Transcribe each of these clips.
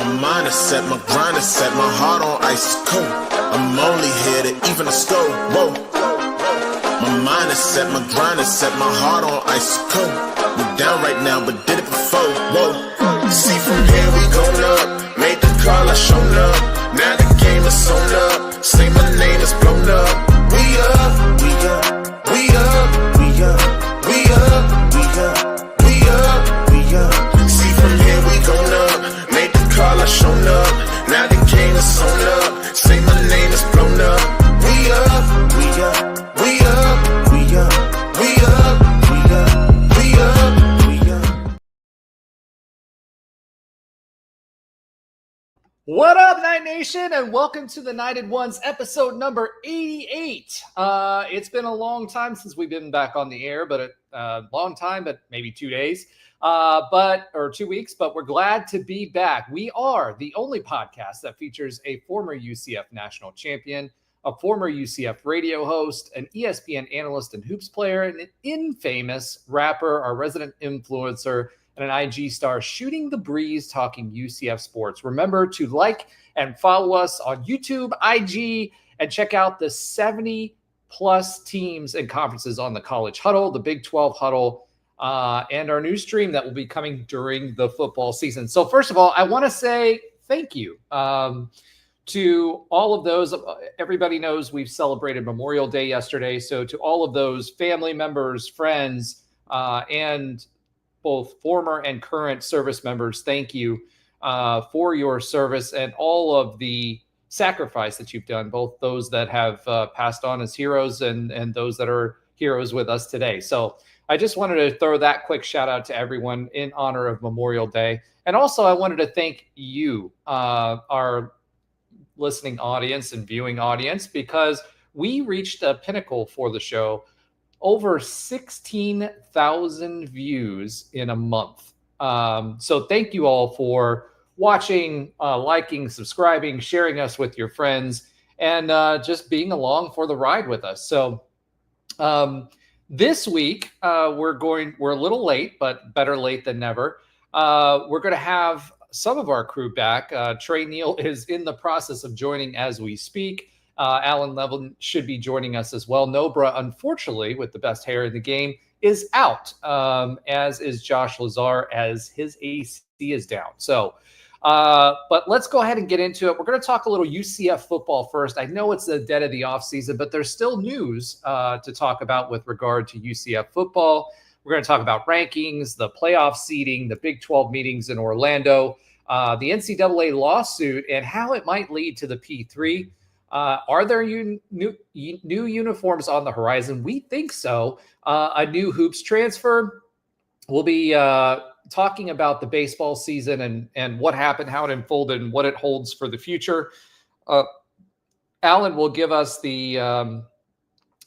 My mind is set, my grind is set, my heart on ice is cold. I'm only here to even a score. Whoa. My mind is set, my grind is set, my heart on ice is cold. We down right now, but did it before. Whoa. See from here we going up. Made the call, I shown up. Now the game is sewn up. Say my name is blown up. We up, we up, we up, we up, we up, we up, we up, we up. See from here we going up. Made the call, I shown up. Now the game is sewn up. Say my name is blown up. We up, we up, we up, we up, we up, we up, we up, we up. What up, Night Nation, and welcome to the Knighted Ones, episode number 88. It's been a long time since we've been back on the air, but a long time, but maybe 2 days, or 2 weeks, but we're glad to be back. We are the only podcast that features a former UCF national champion, a former UCF radio host, an ESPN analyst and hoops player, and an infamous rapper, our resident influencer, and an IG star shooting the breeze talking UCF sports. Remember to like and follow us on YouTube, IG, and check out the 70 plus teams and conferences on the College Huddle, the Big 12 Huddle, and our new stream that will be coming during the football season. So first of all, I want to say thank you to all of those. Everybody knows we've celebrated Memorial Day yesterday. So to all of those family members, friends, and both former and current service members, thank you for your service and all of the sacrifice that you've done, both those that have passed on as heroes and those that are heroes with us today. So I just wanted to throw that quick shout out to everyone in honor of Memorial Day. And also I wanted to thank you, our listening audience and viewing audience, because we reached a pinnacle for the show. Over 16,000 views in a month. So thank you all for watching, liking, subscribing, sharing us with your friends, and just being along for the ride with us. So this week, we're a little late, but better late than never. We're going to have some of our crew back. Trey Neal is in the process of joining as we speak. Alan Levin should be joining us as well. Nobra, unfortunately, with the best hair in the game, is out, as is Josh Lazar, as his AC is down. So, but let's go ahead and get into it. We're going to talk a little UCF football first. I know it's the dead of the offseason, but there's still news to talk about with regard to UCF football. We're going to talk about rankings, the playoff seeding, the Big 12 meetings in Orlando, the NCAA lawsuit, and how it might lead to the P3. Are there new uniforms on the horizon? We think so. A new hoops transfer. We'll be talking about the baseball season and what happened, how it unfolded, and what it holds for the future. Alan will give us the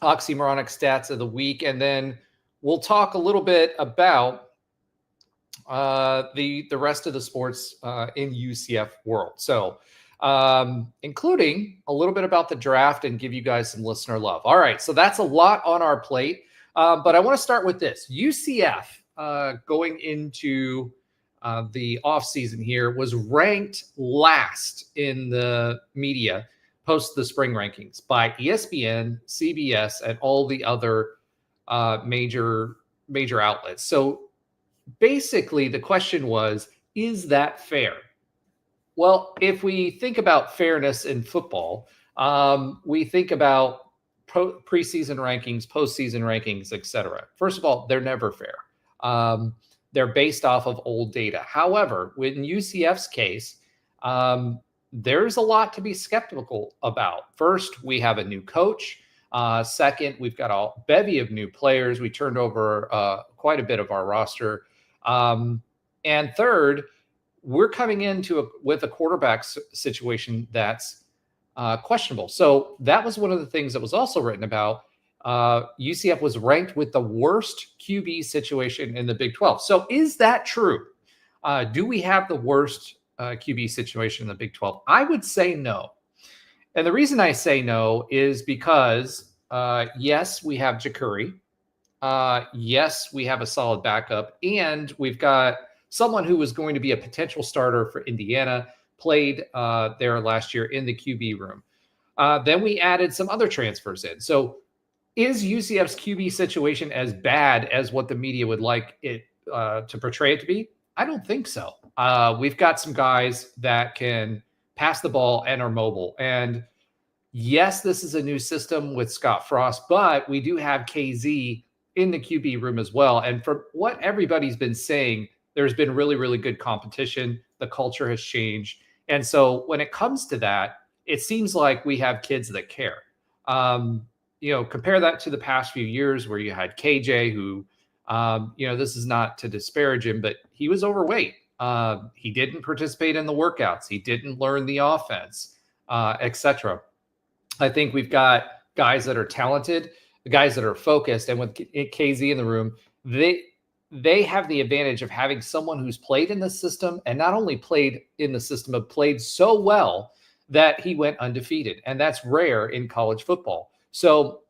oxymoronic stats of the week, and then we'll talk a little bit about the rest of the sports in UCF world. So, including a little bit about the draft and give you guys some listener love. All right, so that's a lot on our plate, but I want to start with this. UCF going into the offseason here was ranked last in the media post the spring rankings by ESPN, CBS, and all the other major outlets. So basically the question was, is that fair? Well, if we think about fairness in football, we think about preseason rankings, postseason rankings, etc. First of all, they're never fair. They're based off of old data. However, in UCF's case, there's a lot to be skeptical about. First, we have a new coach. Second, we've got a bevy of new players. We turned over quite a bit of our roster. And third, we're coming into with a quarterback situation that's questionable. So that was one of the things that was also written about. UCF was ranked with the worst QB situation in the Big 12. So is that true? Do we have the worst QB situation in the Big 12? I would say no. And the reason I say no is because, yes, we have Jakuri. Yes, we have a solid backup. And we've got someone who was going to be a potential starter for Indiana, played there last year in the QB room. Then we added some other transfers in. So is UCF's QB situation as bad as what the media would like it to portray it to be? I don't think so. We've got some guys that can pass the ball and are mobile. And yes, this is a new system with Scott Frost, but we do have KZ in the QB room as well. And from what everybody's been saying, there's been really, really good competition. The culture has changed. And so when it comes to that, it seems like we have kids that care. Compare that to the past few years where you had KJ, who, this is not to disparage him, but he was overweight. He didn't participate in the workouts. He didn't learn the offense, etc. I think we've got guys that are talented, the guys that are focused, and with KZ in the room, they have the advantage of having someone who's played in the system, and not only played in the system, but played so well that he went undefeated. And that's rare in college football. So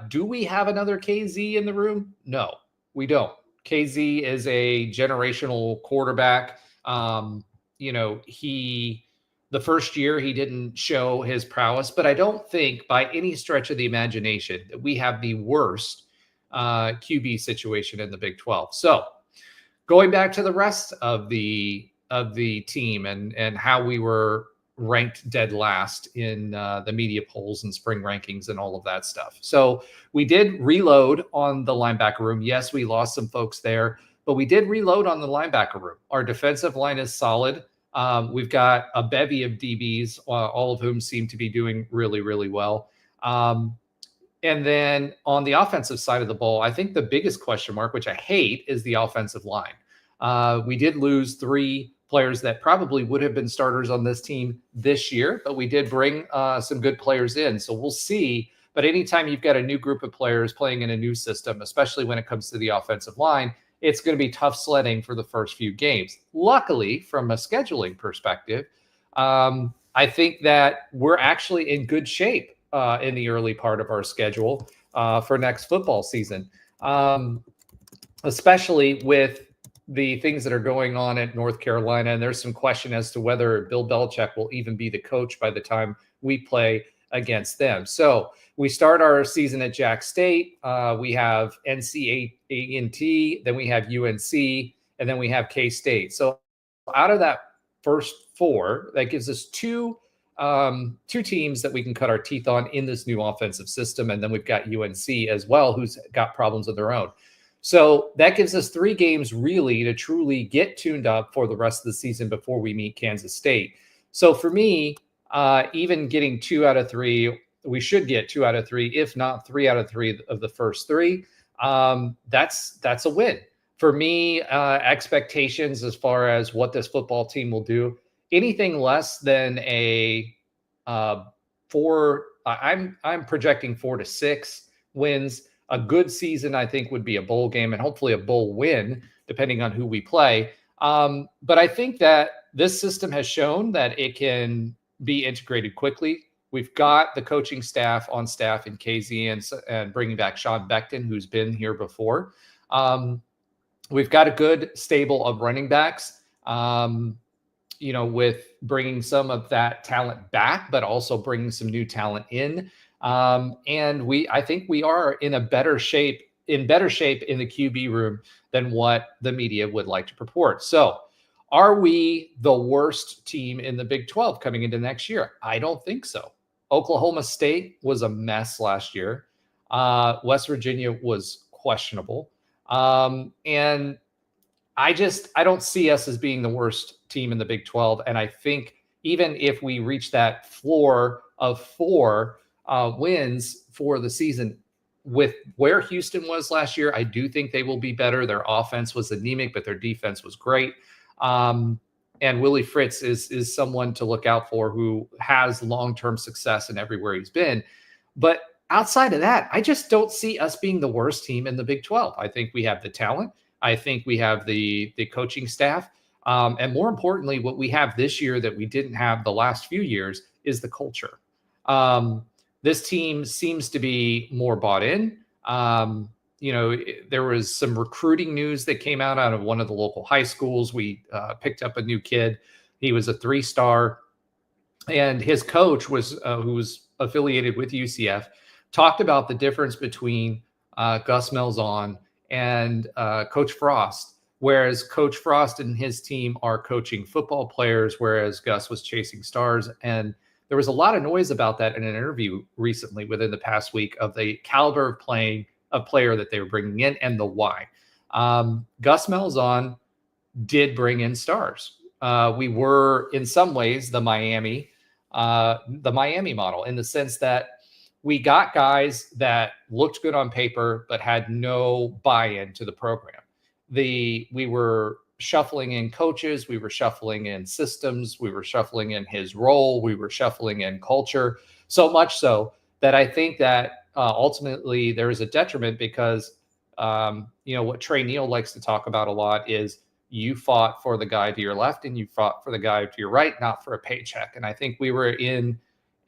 do we have another KZ in the room? No, we don't. KZ is a generational quarterback. The first year he didn't show his prowess, but I don't think by any stretch of the imagination that we have the worst QB situation in the Big 12. So going back to the rest of the team and how we were ranked dead last in the media polls and spring rankings and all of that stuff. So we did reload on the linebacker room. Yes, we lost some folks there, but we did reload on the linebacker room. Our defensive line is solid. We've got a bevy of DBs, all of whom seem to be doing really, really well. And then on the offensive side of the ball, I think the biggest question mark, which I hate, is the offensive line. We did lose 3 players that probably would have been starters on this team this year, but we did bring some good players in. So we'll see. But anytime you've got a new group of players playing in a new system, especially when it comes to the offensive line, it's going to be tough sledding for the first few games. Luckily, from a scheduling perspective, I think that we're actually in good shape in the early part of our schedule for next football season, especially with the things that are going on at North Carolina. And there's some question as to whether Bill Belichick will even be the coach by the time we play against them. So we start our season at Jack State. We have NCAA, then we have UNC, and then we have K-State. So out of that first 4, that gives us two teams that we can cut our teeth on in this new offensive system. And then we've got UNC as well, who's got problems of their own. So that gives us 3 games really to truly get tuned up for the rest of the season before we meet Kansas State. So for me, even getting 2 out of 3, we should get 2 out of 3, if not 3 out of 3 of the first 3. That's a win. For me, expectations as far as what this football team will do, anything less than a 4, I'm projecting 4 to 6 wins. A good season, I think, would be a bowl game and hopefully a bowl win, depending on who we play. But I think that this system has shown that it can be integrated quickly. We've got the coaching staff on staff in KZ and bringing back Sean Beckton, who's been here before. We've got a good stable of running backs, with bringing some of that talent back, but also bringing some new talent in. And I think we are in better shape in the QB room than what the media would like to purport. So are we the worst team in the Big 12 coming into next year? I don't think so. Oklahoma State was a mess last year. West Virginia was questionable. And I don't see us as being the worst team in the Big 12. And I think even if we reach that floor of 4 wins for the season with where Houston was last year, I do think they will be better. Their offense was anemic, but their defense was great. And Willie Fritz is someone to look out for who has long-term success in everywhere he's been. But outside of that, I just don't see us being the worst team in the Big 12. I think we have the talent. I think we have the coaching staff. And more importantly, what we have this year that we didn't have the last few years is the culture. This team seems to be more bought in. There was some recruiting news that came out of one of the local high schools. We picked up a new kid He was a 3-star, and his coach was who was affiliated with UCF, talked about the difference between Gus Malzahn and Coach Frost. Whereas Coach Frost and his team are coaching football players, whereas Gus was chasing stars. And there was a lot of noise about that in an interview recently within the past week of the caliber of player that they were bringing in and the why. Gus Malzahn did bring in stars. We were in some ways the Miami model, in the sense that we got guys that looked good on paper but had no buy-in to the program. We were shuffling in coaches, we were shuffling in systems, we were shuffling in his role, we were shuffling in culture, so much so that I think that ultimately there is a detriment because what Trey Neal likes to talk about a lot is you fought for the guy to your left and you fought for the guy to your right, not for a paycheck. And I think we were in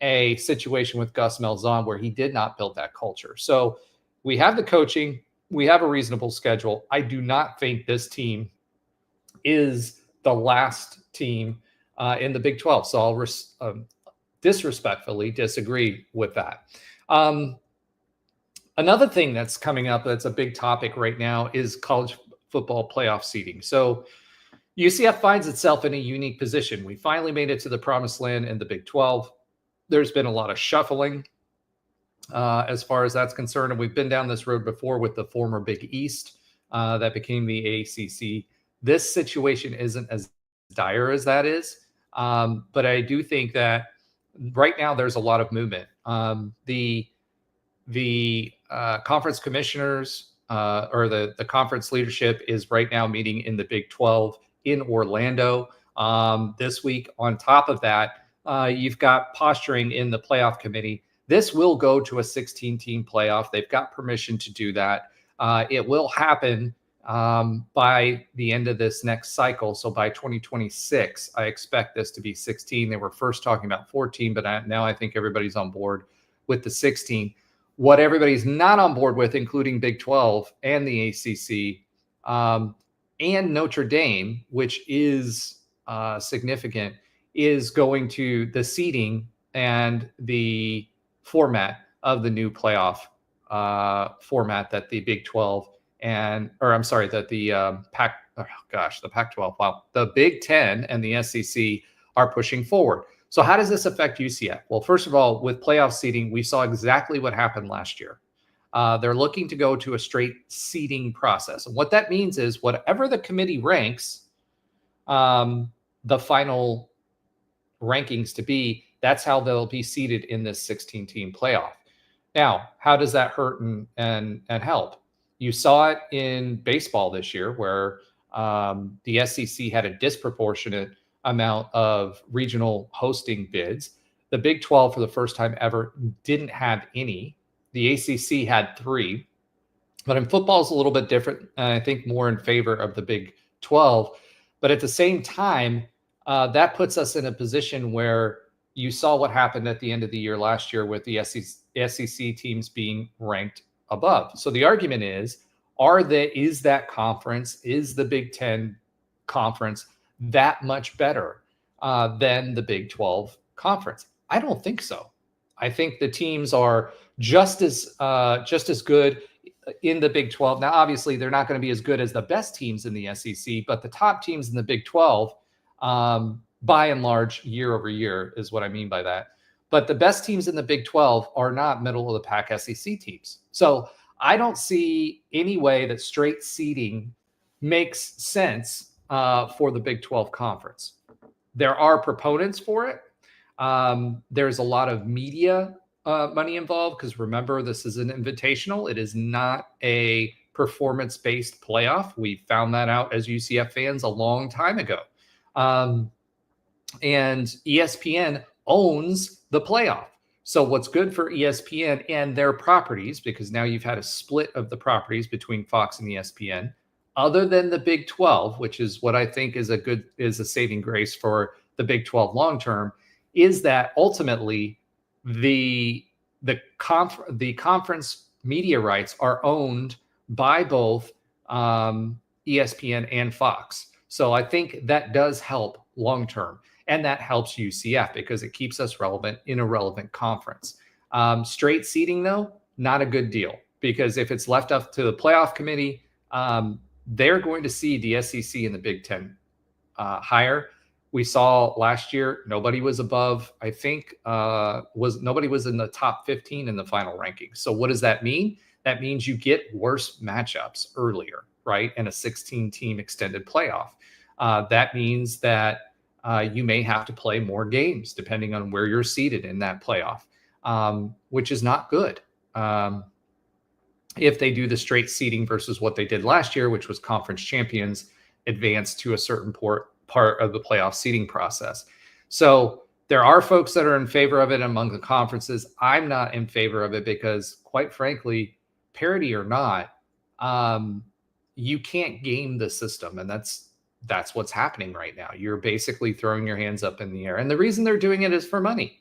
a situation with Gus Malzahn where he did not build that culture. So we have the coaching, we have a reasonable schedule. I do not think this team is the last team in the Big 12. So I'll disrespectfully disagree with that. Another thing that's coming up that's a big topic right now is college football playoff seeding. So UCF finds itself in a unique position. We finally made it to the promised land in the Big 12. There's been a lot of shuffling as far as that's concerned. And we've been down this road before with the former Big East that became the ACC. This situation isn't as dire as that is. But I do think that right now there's a lot of movement. The conference commissioners or the conference leadership is right now meeting in the Big 12 in Orlando this week. On top of that, you've got posturing in the playoff committee. This will go to a 16-team playoff. They've got permission to do that. It will happen by the end of this next cycle. So by 2026, I expect this to be 16. They were first talking about 14, but now I think everybody's on board with the 16. What everybody's not on board with, including Big 12 and the ACC and Notre Dame, which is significant, is going to the seeding and the format of the new playoff format that the Big 12 that the the Pac-12, wow, the Big 10 and the SEC are pushing forward. So how does this affect UCF? Well, first of all, with playoff seeding, we saw exactly what happened last year. They're looking to go to a straight seeding process. And what that means is whatever the committee ranks the final rankings to be, that's how they'll be seeded in this 16-team playoff. Now, how does that hurt and help? You saw it in baseball this year where the SEC had a disproportionate amount of regional hosting bids. The Big 12, for the first time ever, didn't have any. The ACC had 3. But in football, it's a little bit different, and I think more in favor of the Big 12. But at the same time, that puts us in a position where you saw what happened at the end of the year last year with the SEC teams being ranked above. So the argument is that conference, is the Big 10 conference that much better than the Big 12 conference? I don't think so. I think the teams are just as good in the Big 12. Now, obviously, they're not going to be as good as the best teams in the SEC, but the top teams in the Big 12, by and large, year over year is what I mean by that. But the best teams in the Big 12 are not middle of the pack SEC teams. So I don't see any way that straight seeding makes sense for the Big 12 conference. There are proponents for it. There's a lot of media money involved because remember, this is an invitational. It is not a performance-based playoff. We found that out as UCF fans a long time ago. And ESPN owns the playoff. So what's good for ESPN and their properties, because now you've had a split of the properties between Fox and ESPN, other than the Big 12, which is what I think is a saving grace for the Big 12 long term, is that ultimately the conference media rights are owned by both ESPN and Fox. So I think that does help long term. And that helps UCF because it keeps us relevant in a relevant conference. Straight seeding, though, not a good deal, because if it's left up to the playoff committee, they're going to see the SEC and the Big Ten higher. We saw last year, nobody was above, I think, nobody was in the top 15 in the final rankings. So what does that mean? That means you get worse matchups earlier, right? In a 16-team extended playoff. That means that you may have to play more games depending on where you're seated in that playoff, which is not good. If they do the straight seeding versus what they did last year, which was conference champions advance to a certain part of the playoff seeding process. So there are folks that are in favor of it among the conferences. I'm not in favor of it because, quite frankly, parity or not, you can't game the system. And that's what's happening right now. You're basically throwing your hands up in the air. And the reason they're doing it is for money.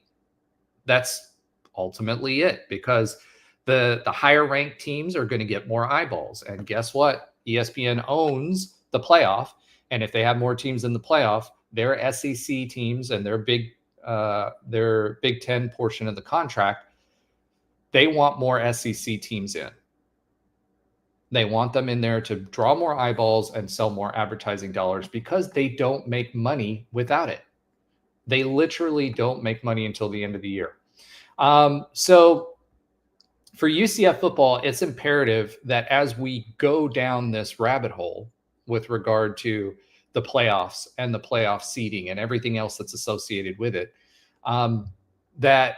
That's ultimately it, because the higher ranked teams are going to get more eyeballs. And guess what? ESPN owns the playoff. And if they have more teams in the playoff, their SEC teams and their Big Ten portion of the contract, they want more SEC teams in. They want them in there to draw more eyeballs and sell more advertising dollars because they don't make money without it. They literally don't make money until the end of the year. So for UCF football, it's imperative that as we go down this rabbit hole with regard to the playoffs and the playoff seeding and everything else that's associated with it, that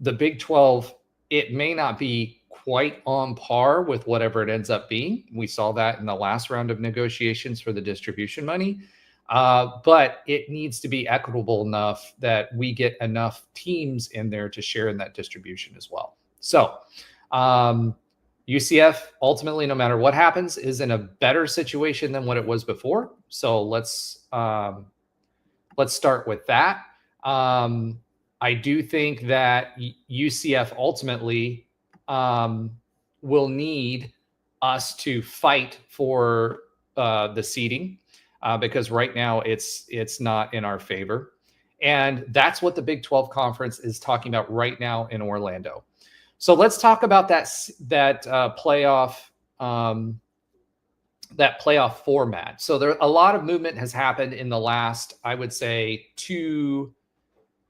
the Big 12, it may not be quite on par with whatever it ends up being. We saw that in the last round of negotiations for the distribution money, but it needs to be equitable enough that we get enough teams in there to share in that distribution as well. So UCF ultimately, no matter what happens, is in a better situation than what it was before. So let's start with that. I do think that UCF ultimately will need us to fight for the seeding because right now it's not in our favor. And that's what the Big 12 Conference is talking about right now in Orlando. So let's talk about that playoff format. So there a lot of movement has happened in the last, I would say, 2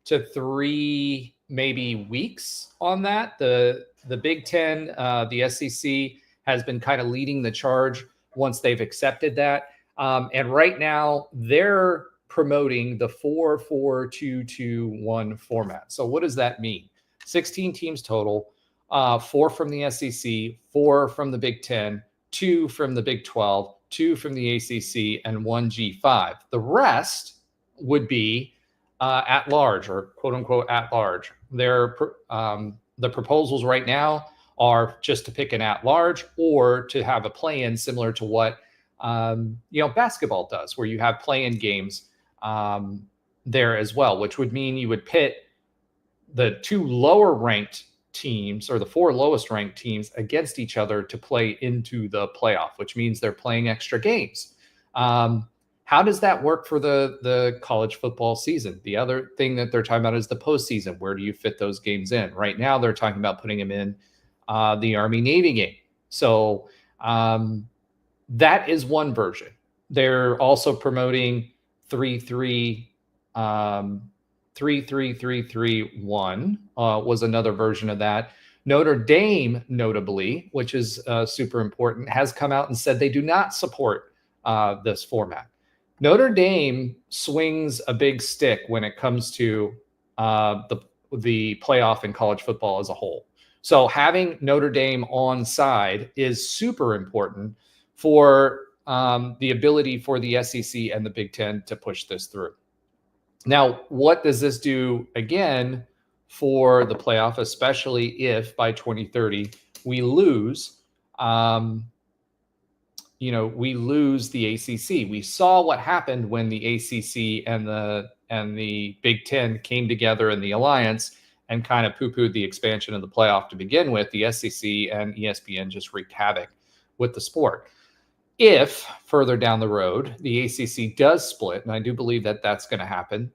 to 3 maybe weeks on that. The Big Ten, the SEC has been kind of leading the charge once they've accepted that. And right now they're promoting the 4-4-2-2-1 format. So what does that mean? 16 teams total. 4 from the SEC, 4 from the Big Ten, 2 from the Big 12, 2 from the ACC, and 1 G5. The rest would be at large, or quote unquote at large. The proposals right now are just to pick an at large or to have a play-in similar to what basketball does, where you have play-in games there as well, which would mean you would pit the 2 lower ranked teams or the 4 lowest ranked teams against each other to play into the playoff, which means they're playing extra games. How does that work for the college football season? The other thing that they're talking about is the postseason. Where do you fit those games in? Right now, they're talking about putting them in the Army-Navy game. So that is one version. They're also promoting 3-3. 3-3-3-3-1 was another version of that. Notre Dame, notably, which is super important, has come out and said they do not support this format. Notre Dame swings a big stick when it comes to the playoff in college football as a whole. So having Notre Dame on side is super important for the ability for the SEC and the Big Ten to push this through. Now, what does this do again for the playoff, especially if by 2030 we lose, we lose the ACC? We saw what happened when the ACC and the Big Ten came together in the alliance and kind of poo-pooed the expansion of the playoff to begin with. The SEC and ESPN just wreaked havoc with the sport. If further down the road the ACC does split, and I do believe that that's going to happen,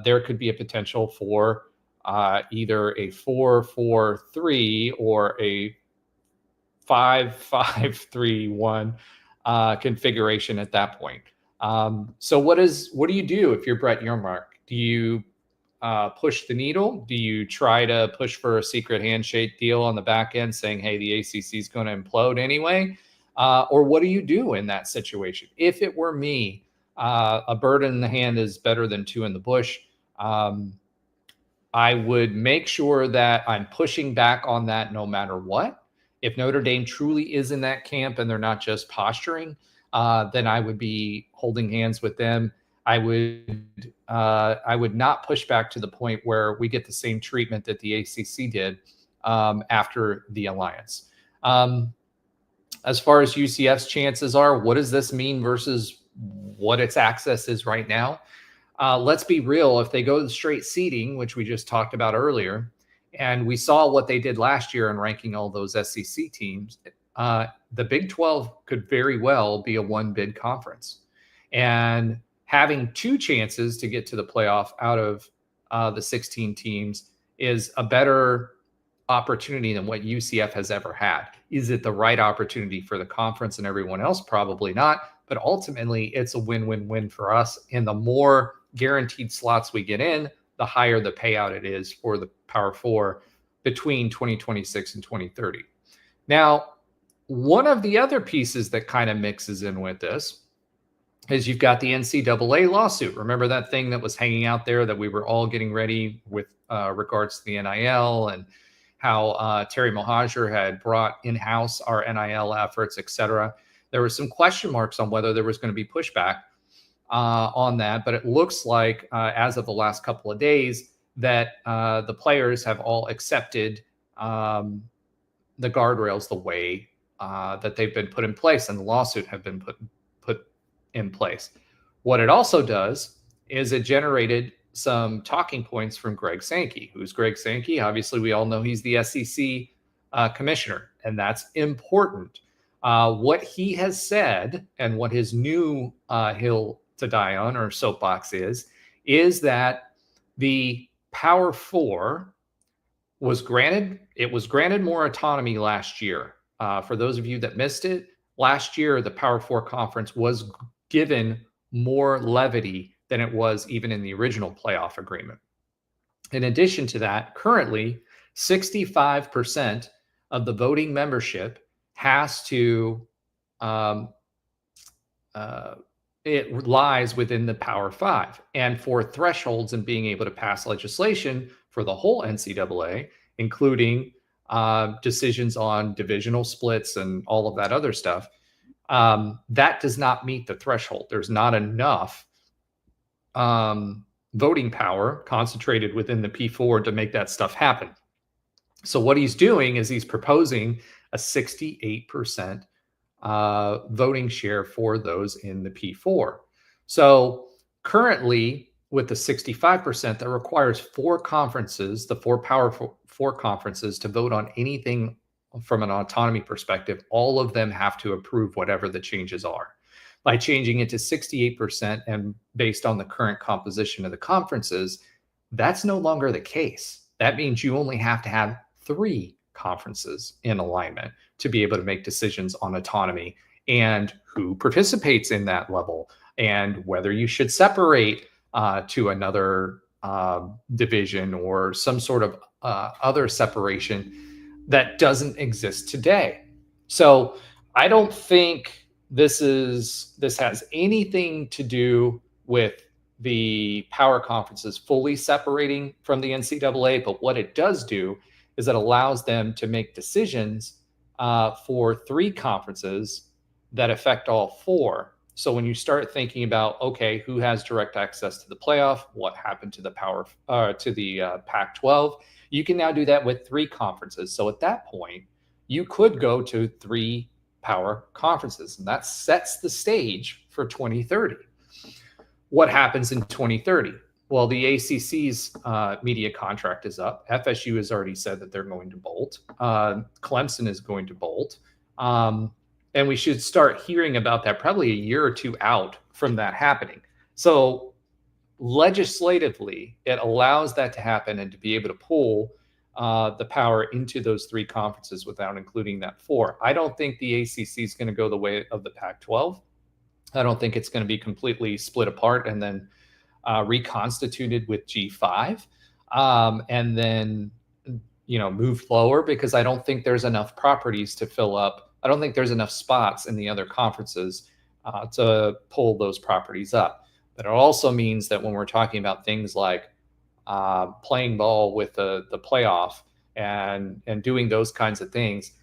there could be a potential for either a 4-4-3 or a 5-5-3-1 configuration at that point. So what do you do if you're Brett Yormark? Do you push the needle? Do you try to push for a secret handshake deal on the back end saying, hey, the ACC is going to implode anyway? Or what do you do in that situation? If it were me, a bird in the hand is better than two in the bush. I would make sure that I'm pushing back on that no matter what. If Notre Dame truly is in that camp and they're not just posturing, then I would be holding hands with them. I would not push back to the point where we get the same treatment that the ACC did after the alliance. As far as UCF's chances are, what does this mean versus what its access is right now? Let's be real. If they go to the straight seeding, which we just talked about earlier, and we saw what they did last year in ranking all those SEC teams, the Big 12 could very well be a one-bid conference. And having two chances to get to the playoff out of the 16 teams is a better opportunity than what UCF has ever had. Is it the right opportunity for the conference and everyone else? Probably not. But ultimately, it's a win-win-win for us. And the more guaranteed slots we get in, the higher the payout it is for the Power Four between 2026 and 2030. Now, one of the other pieces that kind of mixes in with this is you've got the NCAA lawsuit. Remember that thing that was hanging out there that we were all getting ready with regards to the NIL and how Terry Mohajir had brought in-house our NIL efforts, et cetera. There were some question marks on whether there was going to be pushback on that, but it looks like as of the last couple of days that the players have all accepted the guardrails the way that they've been put in place and the lawsuit have been put in place. What it also does is it generated some talking points from Greg Sankey. Who's Greg Sankey? Obviously, we all know he's the SEC commissioner, and that's important. What he has said and what his new hill to die on or soapbox is that the Power Four was granted more autonomy last year. For those of you that missed it, last year the Power Four conference was given more levity than it was even in the original playoff agreement. In addition to that, currently 65% of the voting membership has to it lies within the Power Five. And for thresholds and being able to pass legislation for the whole NCAA, including decisions on divisional splits and all of that other stuff, that does not meet the threshold. There's not enough voting power concentrated within the P4 to make that stuff happen. So what he's doing is he's proposing a 68% voting share for those in the P4. So currently with the 65%, that requires four conferences, the four Power Four conferences, to vote on anything from an autonomy perspective. All of them have to approve whatever the changes are. By changing it to 68% and based on the current composition of the conferences, that's no longer the case. That means you only have to have three conferences in alignment to be able to make decisions on autonomy and who participates in that level and whether you should separate to another division or some sort of other separation that doesn't exist today. So I don't think this has anything to do with the power conferences fully separating from the NCAA, but what it does do is it allows them to make decisions for three conferences that affect all four. So when you start thinking about, okay, who has direct access to the playoff, what happened to the Pac-12, you can now do that with three conferences. So at that point, you could go to three power conferences, and that sets the stage for 2030. What happens in 2030? Well, the ACC's media contract is up. FSU has already said that they're going to bolt. Clemson is going to bolt. And we should start hearing about that probably a year or two out from that happening. So legislatively, it allows that to happen and to be able to pull the power into those three conferences without including that four. I don't think the ACC is going to go the way of the Pac-12. I don't think it's going to be completely split apart and then reconstituted with G5 and then move lower, because I don't think there's enough properties to fill up. I don't think there's enough spots in the other conferences to pull those properties up. But it also means that when we're talking about things like playing ball with the playoff and doing those kinds of things,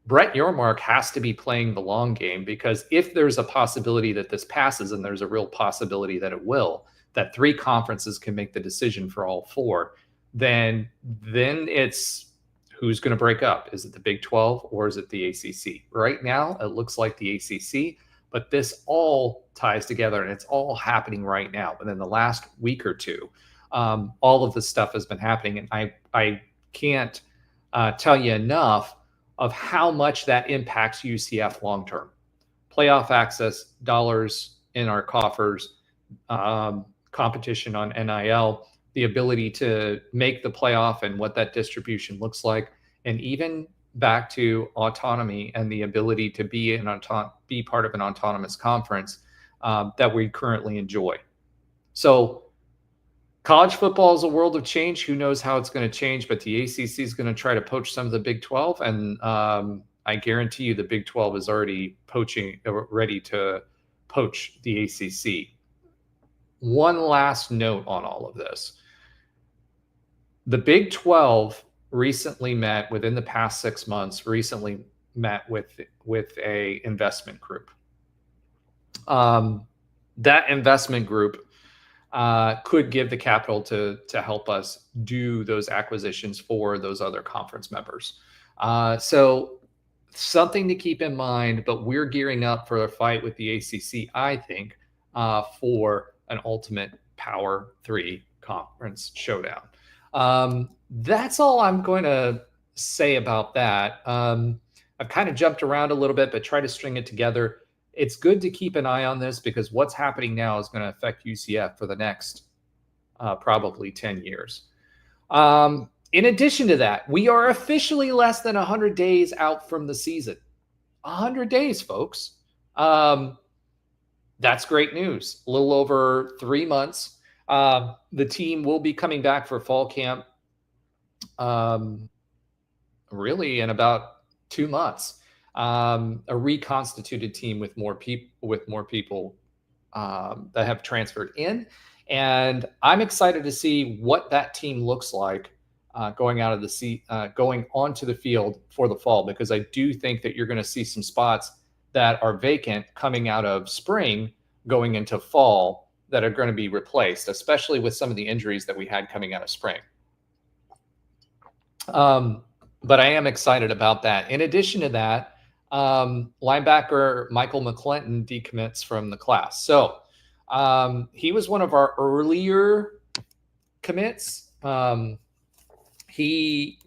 Brett Yormark has to be playing the long game, because if there's a possibility that this passes, and there's a real possibility that it will, that three conferences can make the decision for all four, then it's who's going to break up. Is it the Big 12 or is it the ACC? Right now, it looks like the ACC, but this all ties together and it's all happening right now. Within the last week or two, all of this stuff has been happening. And I can't tell you enough of how much that impacts UCF long-term. Playoff access, dollars in our coffers, competition on NIL, the ability to make the playoff and what that distribution looks like, and even back to autonomy and the ability to be be part of an autonomous conference that we currently enjoy. So college football is a world of change. Who knows how it's going to change, but the ACC is going to try to poach some of the Big 12. And I guarantee you the Big 12 is already ready to poach the ACC. One last note on all of this. The Big 12 recently met within the past 6 months, met with a investment group. That investment group could give the capital to help us do those acquisitions for those other conference members. So something to keep in mind, but we're gearing up for a fight with the ACC, I think, for an ultimate Power 3 conference showdown. That's all I'm going to say about that. I've kind of jumped around a little bit, but try to string it together. It's good to keep an eye on this, because what's happening now is going to affect UCF for the next probably 10 years. In addition to that, we are officially less than 100 days out from the season. 100 days, folks. That's great news. A little over 3 months. The team will be coming back for fall camp really in about 2 months. A reconstituted team with more people that have transferred in. And I'm excited to see what that team looks like going onto the field for the fall, because I do think that you're going to see some spots that are vacant coming out of spring going into fall that are going to be replaced, especially with some of the injuries that we had coming out of spring. But I am excited about that. In addition to that, linebacker Michael McClinton decommits from the class. So he was one of our earlier commits. He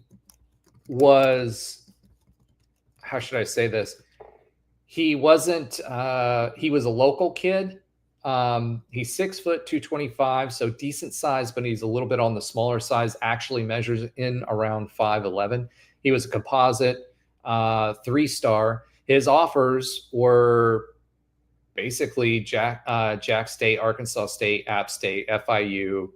was, how should I say this? He wasn't, he was a local kid. He's 6 foot 225, so decent size, but he's a little bit on the smaller size, actually measures in around 5'11". He was a composite 3-star. His offers were basically Jack State, Arkansas State, App State, FIU,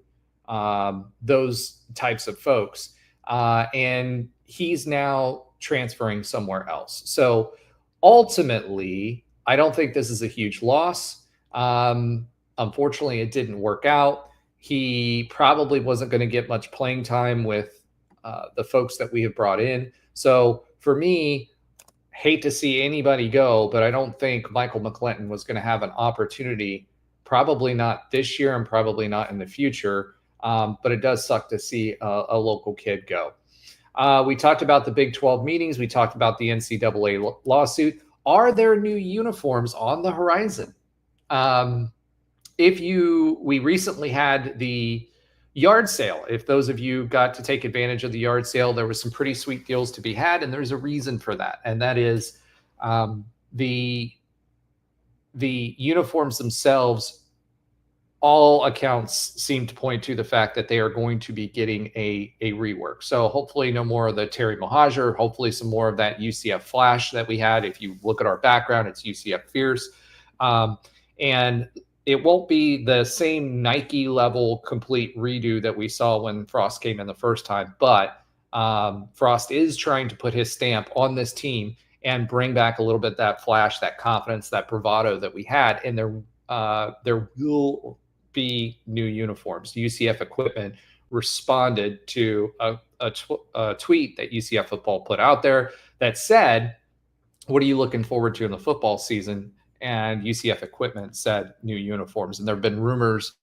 those types of folks. And he's now transferring somewhere else. So ultimately, I don't think this is a huge loss. Unfortunately, it didn't work out. He probably wasn't going to get much playing time with the folks that we have brought in. So for me, hate to see anybody go, but I don't think Michael McClinton was going to have an opportunity, probably not this year and probably not in the future. But it does suck to see a local kid go. We talked about the Big 12 meetings. We talked about the NCAA lawsuit. Are there new uniforms on the horizon? We recently had the yard sale. If those of you got to take advantage of the yard sale, there were some pretty sweet deals to be had, and there's a reason for that. And that is The uniforms themselves, all accounts seem to point to the fact that they are going to be getting a rework. So hopefully no more of the Terry Mohajir, hopefully some more of that UCF flash that we had. If you look at our background, it's UCF Fierce. And it won't be the same Nike level complete redo that we saw when Frost came in the first time, but Frost is trying to put his stamp on this team and bring back a little bit that flash, that confidence, that bravado that we had. And there will be new uniforms. UCF Equipment responded to a tweet that UCF football put out there that said, what are you looking forward to in the football season? And UCF Equipment said new uniforms. And there have been rumors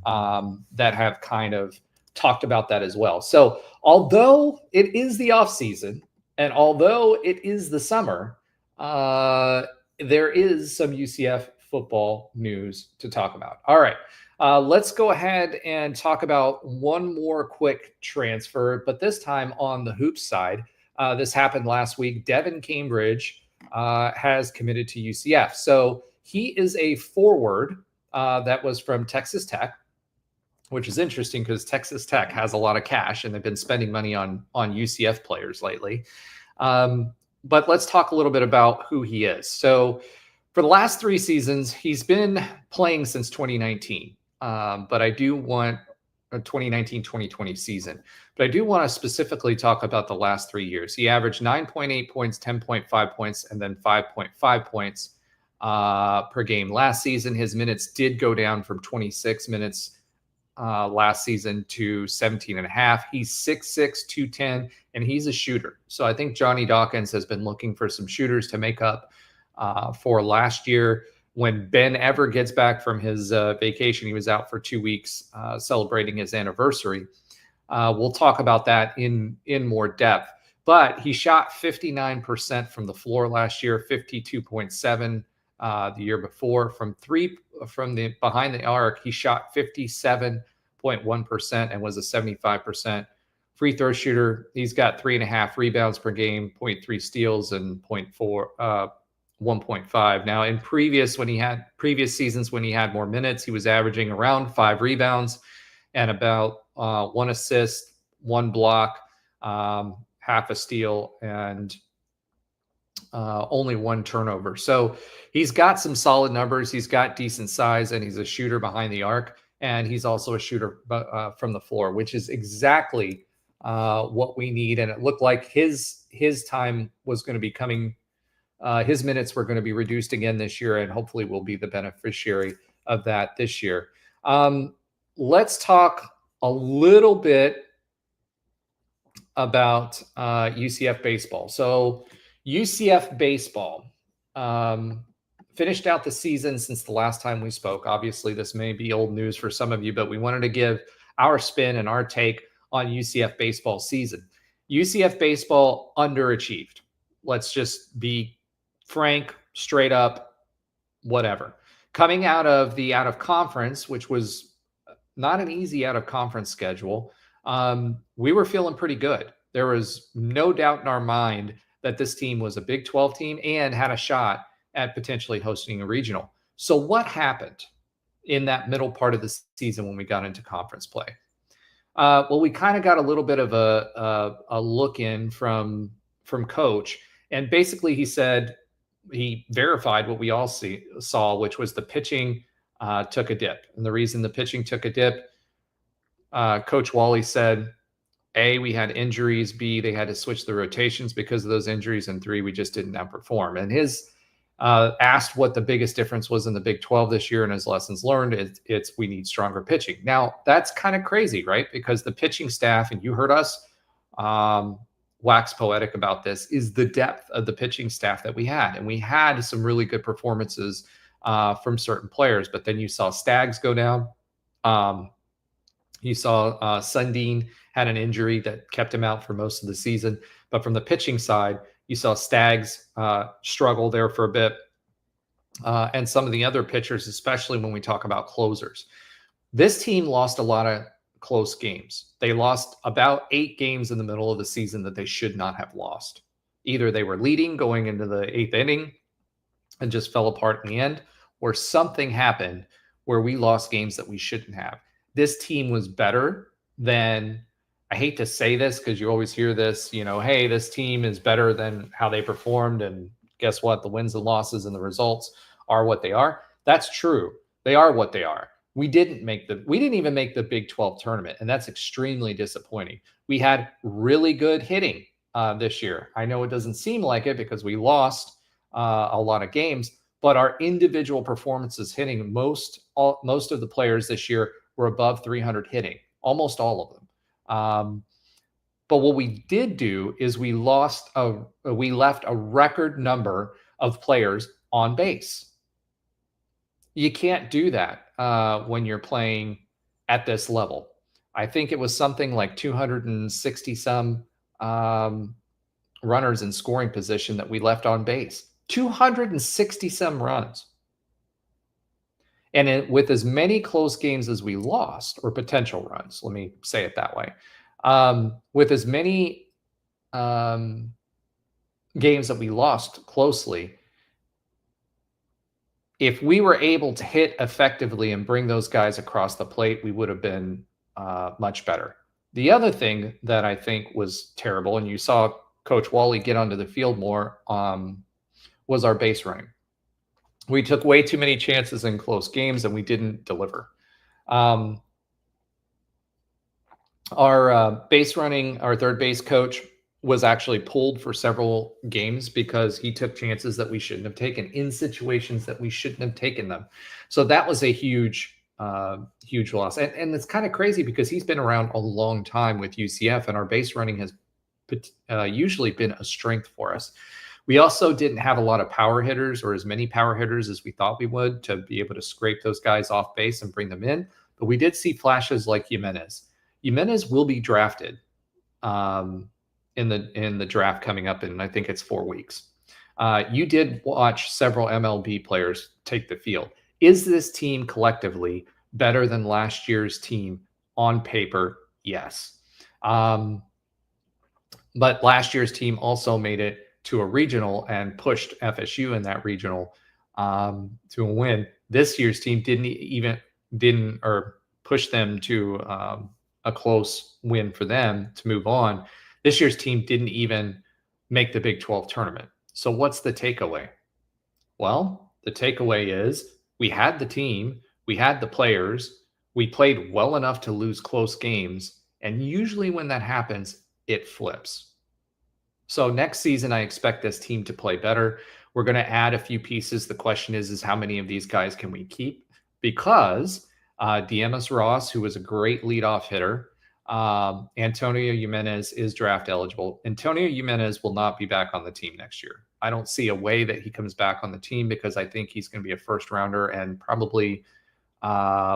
that have kind of talked about that as well. So although it is the off season and although it is the summer, there is some UCF football news to talk about. All right. Let's go ahead and talk about one more quick transfer, but this time on the hoops side. This happened last week. Devin Cambridge has committed to UCF. So he is a forward that was from Texas Tech, which is interesting because Texas Tech has a lot of cash and they've been spending money on UCF players lately. But let's talk a little bit about who he is. So for the last 3 seasons, he's been playing since 2019. But I do want a 2019-2020 season. But I do want to specifically talk about the last 3 years. He averaged 9.8 points, 10.5 points, and then 5.5 points per game. Last season, his minutes did go down from 26 minutes last season to 17 and a half. He's 6'6", 210, and he's a shooter. So I think Johnny Dawkins has been looking for some shooters to make up for last year. When Ben ever gets back from his vacation, he was out for 2 weeks celebrating his anniversary. We'll talk about that in more depth. But he shot 59% from the floor last year, 52.7 the year before. From the behind the arc, he shot 57.1% and was a 75% free throw shooter. He's got 3.5 rebounds per game, 0.3 steals, and 1.5. Now, in previous seasons when he had more minutes, he was averaging around 5 rebounds and about 1 assist, 1 block, half a steal, and only 1 turnover. So he's got some solid numbers. He's got decent size, and he's a shooter behind the arc, and he's also a shooter from the floor, which is exactly what we need. And it looked like his time was going to be coming. His minutes were going to be reduced again this year, and hopefully we'll be the beneficiary of that this year. Let's talk a little bit about UCF baseball. So UCF baseball finished out the season since the last time we spoke. Obviously, this may be old news for some of you, but we wanted to give our spin and our take on UCF baseball season. UCF baseball underachieved. Let's just be frank, straight up, whatever. Coming out of the out of conference, which was not an easy out of conference schedule, we were feeling pretty good. There was no doubt in our mind that this team was a Big 12 team and had a shot at potentially hosting a regional. So what happened in that middle part of the season when we got into conference play? Well, we kind of got a little bit of a look in from Coach, and basically he verified what we all saw, which was the pitching took a dip. And the reason the pitching took a dip, Coach Wally said, A, we had injuries, B, they had to switch the rotations because of those injuries, and 3, we just didn't outperform. And his asked what the biggest difference was in the Big 12 this year, and his lessons learned, it's we need stronger pitching. Now, that's kind of crazy, right? Because the pitching staff, and you heard us wax poetic about this, is the depth of the pitching staff that we had. And we had some really good performances from certain players, but then you saw Staggs go down. You saw Sundin had an injury that kept him out for most of the season. But from the pitching side, you saw Staggs struggle there for a bit. And some of the other pitchers, especially when we talk about closers. This team lost a lot of close games. They lost about 8 games in the middle of the season that they should not have lost. Either they were leading going into the 8th inning and just fell apart in the end, or something happened where we lost games that we shouldn't have. This team was better than, I hate to say this because you always hear this, hey, this team is better than how they performed. And guess what? The wins and losses and the results are what they are. That's true. They are what they are. We didn't even make the Big 12 tournament, and that's extremely disappointing. We had really good hitting this year. I know it doesn't seem like it because we lost a lot of games, but our individual performances hitting, most of the players this year were above 300 hitting, almost all of them. But what we did do is we left a record number of players on base. You can't do that when you're playing at this level. I think it was something like 260 some runners in scoring position that we left on base. 260 some runs. And with as many close games as we lost, or potential runs, let me say it that way, with as many games that we lost closely, if we were able to hit effectively and bring those guys across the plate, we would have been much better. The other thing that I think was terrible, and you saw Coach Wally get onto the field more, was our base running. We took way too many chances in close games, and we didn't deliver. Our base running, our third base coach was actually pulled for several games because he took chances that we shouldn't have taken in situations that we shouldn't have taken them. So that was a huge loss. And it's kind of crazy because he's been around a long time with UCF, and our base running has usually been a strength for us. We also didn't have a lot of power hitters, or as many power hitters as we thought we would, to be able to scrape those guys off base and bring them in. But we did see flashes like Jimenez. Jimenez will be drafted in the draft coming up in, I think it's 4 weeks. You did watch several MLB players take the field. Is this team collectively better than last year's team on paper? Yes. But last year's team also made it to a regional and pushed FSU in that regional to a win. This year's team didn't push them to a close win for them to move on. This year's team didn't even make the Big 12 tournament. So what's the takeaway? Well, the takeaway is we had the team, we had the players, we played well enough to lose close games, and usually when that happens, it flips. So next season, I expect this team to play better. We're going to add a few pieces. The question is how many of these guys can we keep? Because Diemas Ross, who was a great leadoff hitter, Antonio Jimenez is draft eligible. Antonio Jimenez will not be back on the team next year. I don't see a way that he comes back on the team because I think he's going to be a first rounder and probably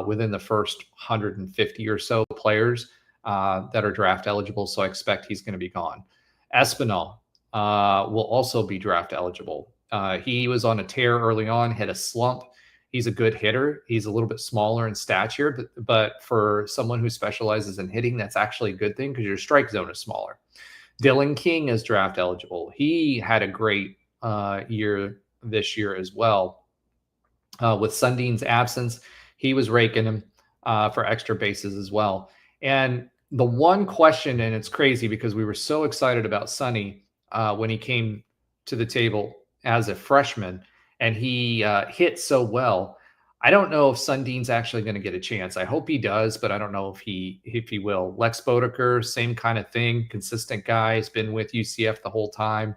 within the first 150 or so players that are draft eligible. So I expect he's going to be gone. Espinal will also be draft eligible. He was on a tear early on, hit a slump. He's a good hitter. He's a little bit smaller in stature, but for someone who specializes in hitting, that's actually a good thing because your strike zone is smaller. Dylan King is draft eligible. He had a great year this year as well. With Sundin's absence, he was raking him for extra bases as well. And the one question, and it's crazy because we were so excited about Sonny when he came to the table as a freshman, and he hit so well. I don't know if Sundin's actually going to get a chance. I hope he does, but I don't know if he will. Lex Bodeker, same kind of thing, consistent guy, has been with UCF the whole time.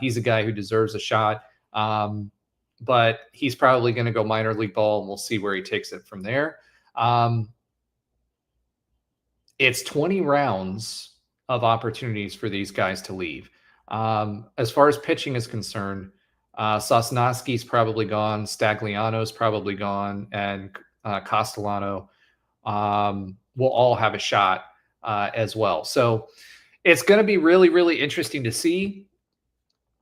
He's a guy who deserves a shot, but he's probably going to go minor league ball, and we'll see where he takes it from there. It's 20 rounds of opportunities for these guys to leave. As far as pitching is concerned, Sosnowski's probably gone, Stagliano's probably gone, and Castellano will all have a shot as well. So it's going to be really, really interesting to see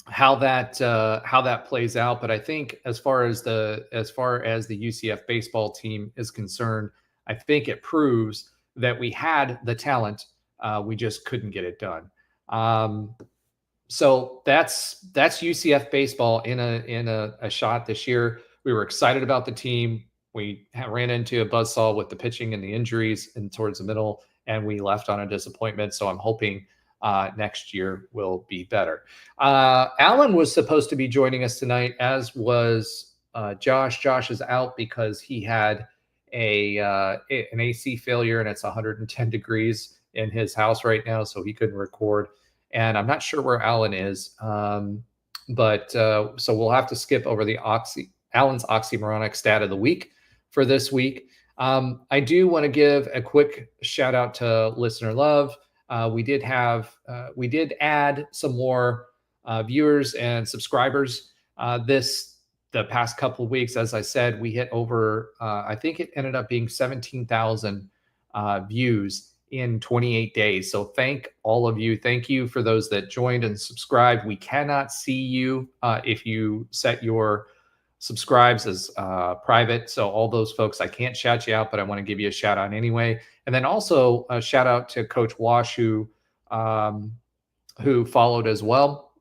how that plays out. But I think as far as the UCF baseball team is concerned, I think it proves that we had the talent, we just couldn't get it done. So that's UCF baseball in a shot this year. We were excited about the team. We ran into a buzzsaw with the pitching and the injuries and towards the middle, and we left on a disappointment. So I'm hoping next year will be better. Alan was supposed to be joining us tonight, as was Josh. Josh is out because he had an AC failure, and it's 110 degrees in his house right now, so he couldn't record. And I'm not sure where Alan is, but so we'll have to skip over the Alan's oxymoronic stat of the week for this week. I do want to give a quick shout out to Listener Love. We did add some more viewers and subscribers the past couple of weeks. As I said, we hit over, I think it ended up being 17,000 views in 28 days. So thank all of you. Thank you for those that joined and subscribed. We cannot see you if you set your subscribes as private. So all those folks, I can't shout you out, but I want to give you a shout out anyway. And then also a shout out to Coach Wash, who followed as well.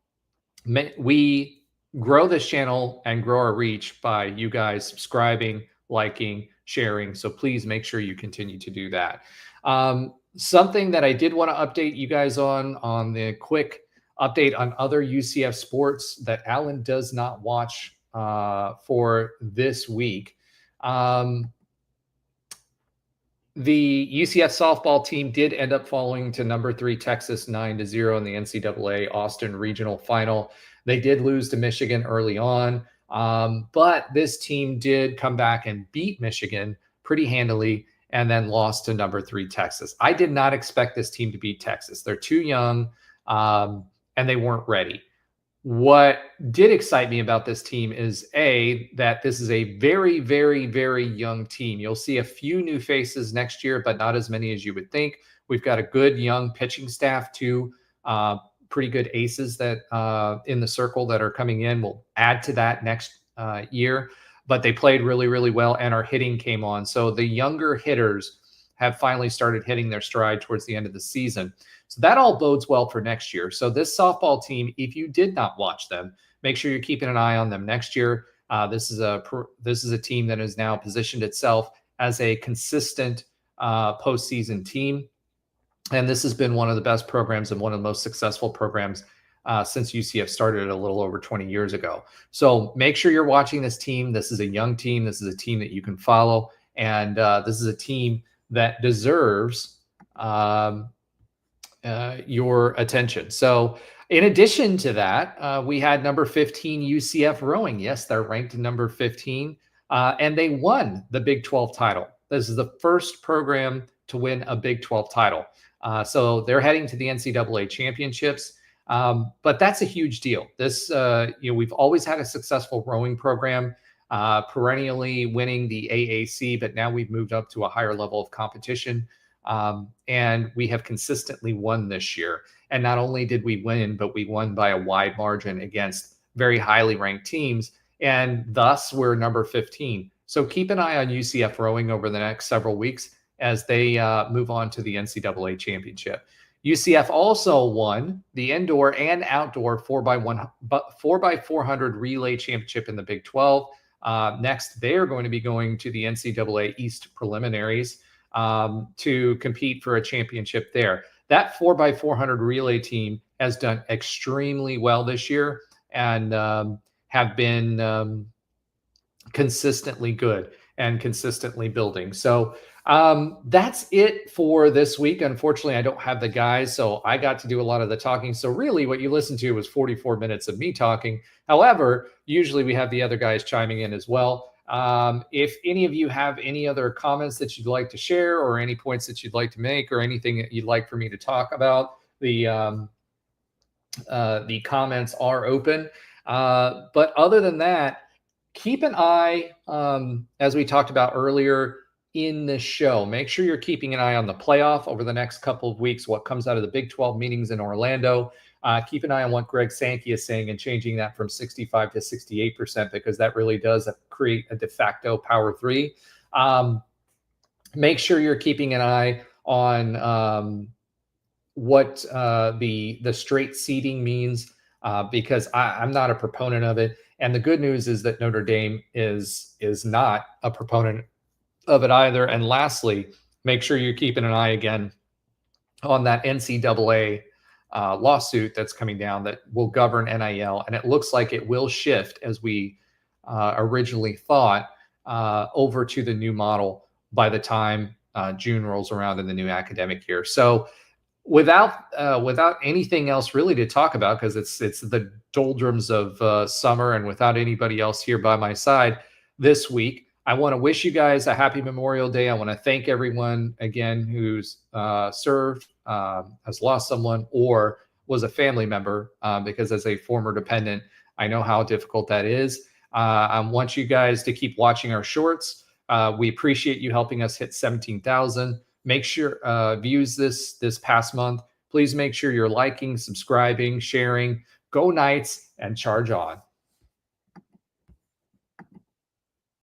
We grow this channel and grow our reach by you guys subscribing, liking, sharing. So please make sure you continue to do that. Something that I did want to update you guys on the quick update on other UCF sports that Alan does not watch for this week. The UCF softball team did end up falling to number 3 Texas 9-0 in the NCAA Austin Regional Final. They did lose to Michigan early on, but this team did come back and beat Michigan pretty handily, and then lost to number 3 Texas. I did not expect this team to beat Texas. They're too young, and they weren't ready. What did excite me about this team is, that this is a very, very, very young team. You'll see a few new faces next year, but not as many as you would think. We've got a good young pitching staff, too. Pretty good aces that in the circle that are coming in. We'll add to that next year. But they played really, really well, and our hitting came on. So the younger hitters have finally started hitting their stride towards the end of the season. So that all bodes well for next year. So this softball team, if you did not watch them, make sure you're keeping an eye on them next year. This is a team that has now positioned itself as a consistent postseason team. And this has been one of the best programs and one of the most successful programs since UCF started a little over 20 years ago. So make sure you're watching this team. This is a young team. This is a team that you can follow. And this is a team that deserves your attention. So in addition to that, we had number 15 UCF rowing. Yes, they're ranked number 15. And they won the Big 12 title. This is the first program to win a Big 12 title. So they're heading to the NCAA championships. But that's a huge deal. This, we've always had a successful rowing program, perennially winning the AAC, but now we've moved up to a higher level of competition. And we have consistently won this year. And not only did we win, but we won by a wide margin against very highly ranked teams. And thus we're number 15. So keep an eye on UCF rowing over the next several weeks as they move on to the NCAA championship. UCF also won the indoor and outdoor 4x400 relay championship in the Big 12. Next, they are going to be going to the NCAA East preliminaries to compete for a championship there. That 4x400 relay team has done extremely well this year and have been consistently good and consistently building. So that's it for this week. Unfortunately, I don't have the guys, so I got to do a lot of the talking. So really what you listened to was 44 minutes of me talking. However, usually we have the other guys chiming in as well. If any of you have any other comments that you'd like to share or any points that you'd like to make or anything that you'd like for me to talk about, the comments are open. But other than that, keep an eye, as we talked about earlier in the show. Make sure you're keeping an eye on the playoff over the next couple of weeks, what comes out of the Big 12 meetings in Orlando. Keep an eye on what Greg Sankey is saying and changing that from 65 to 68%, because that really does create a de facto power 3. Make sure you're keeping an eye on what the straight seeding means because I'm not a proponent of it. And the good news is that Notre Dame is not a proponent of it either. And lastly, make sure you're keeping an eye again on that NCAA lawsuit that's coming down that will govern NIL. And it looks like it will shift, as we originally thought, over to the new model by the time June rolls around in the new academic year. So without anything else really to talk about, because it's the doldrums of summer, and without anybody else here by my side this week, I want to wish you guys a happy Memorial Day. I want to thank everyone again who's served, has lost someone, or was a family member, because as a former dependent, I know how difficult that is. I want you guys to keep watching our shorts. We appreciate you helping us hit 17,000. Make sure views this past month. Please make sure you're liking, subscribing, sharing. Go Knights, and charge on.